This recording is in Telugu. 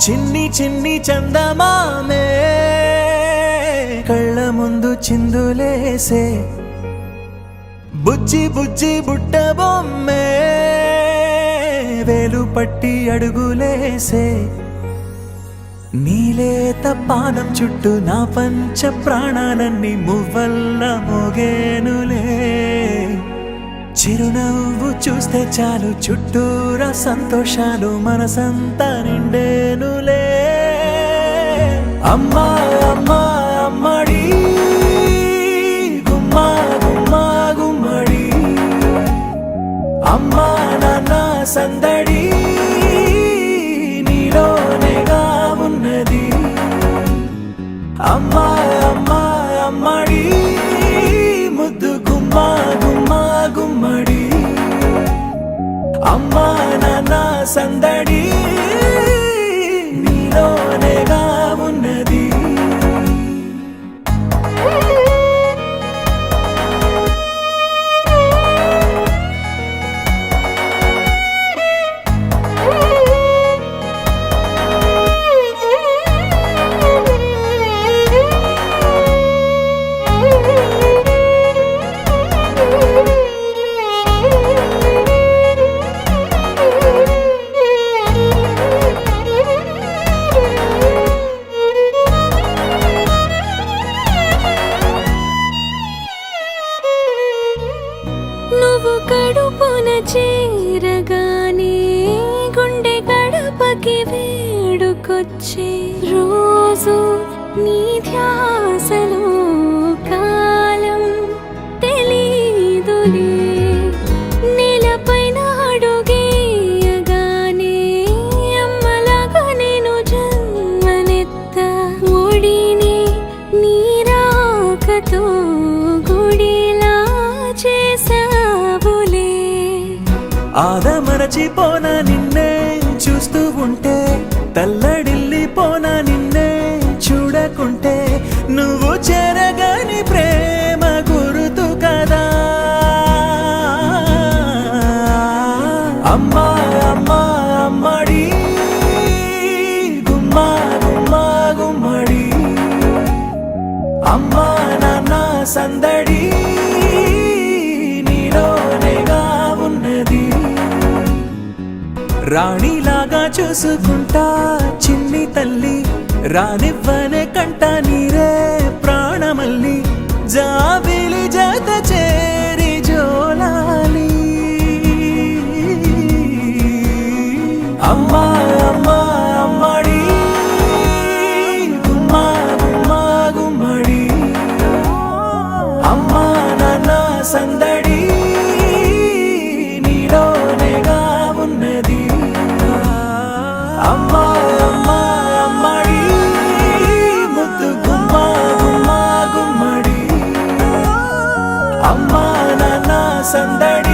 చిన్ని చిన్ని చందమామే కళ్ళ ముందు చిందులేసే బుజ్జి బుజ్జి బుట్ట బొమ్మే వేలు పట్టి అడుగులేసే నీలేత పానం చుట్టూ నా పంచ ప్రాణాలన్నీ మువ్వల్ల మోగేనులే చిరునవ్వు చూస్తే చాలు చుట్టూరా సంతోషాలు మనసంతా నిండేనులే అమ్మా అమ్మా అమ్మడి గుమ్మా గుమ్మా గుమ్మడి అమ్మా నాన్న సందడి నీలోనేగా ఉన్నది అమ్మా అమ్మా అమ్మడి ముద్దు గుమ్మా గుమ్మా గుమ్మడి అమ్మా నాన్న సందడి నీలోనేగా ఉన్నది నువ్వు కడుపున చేరగానే గుండె గడపకి వేడుకొచ్చే రోజు నీ ధ్యాసలో కాలం తెలీదులే నేలపైన అడుగేయగానే అమ్మలాగా నేను జన్మనెత్త ఒడిని నీ రాకతో గుడిలా చేసావులే ఆదమరచిపోనా నిన్నే చూస్తూ ఉంటే తల్లడిల్లిపోనా నిన్నే చూడకుంటే నువ్వు చెరగని ప్రేమ గురుతు కదా అమ్మా అమ్మా అమ్మడి గుమ్మా గుమ్మా గుమ్మడి అమ్మా నాన్న సందడి నీలోనేగా ఉన్నది రాణిలాగా చూసుకుంటా చిన్ని తల్లి రానివ్వనే కంట నీరే ప్రాణమల్లి జాబిలి జత చేరి జోలాలి అమ్మా అమ్మా అమ్మడి గుమ్మా గుమ్మా గుమ్మడి అమ్మా నాన్న సందడి నీలోనేగా ఉన్నది అమ్మా అమ్మా అమ్మడి ముద్దు గుమ్మా గుమ్మా గుమ్మడి అమ్మా నాన్న సందడి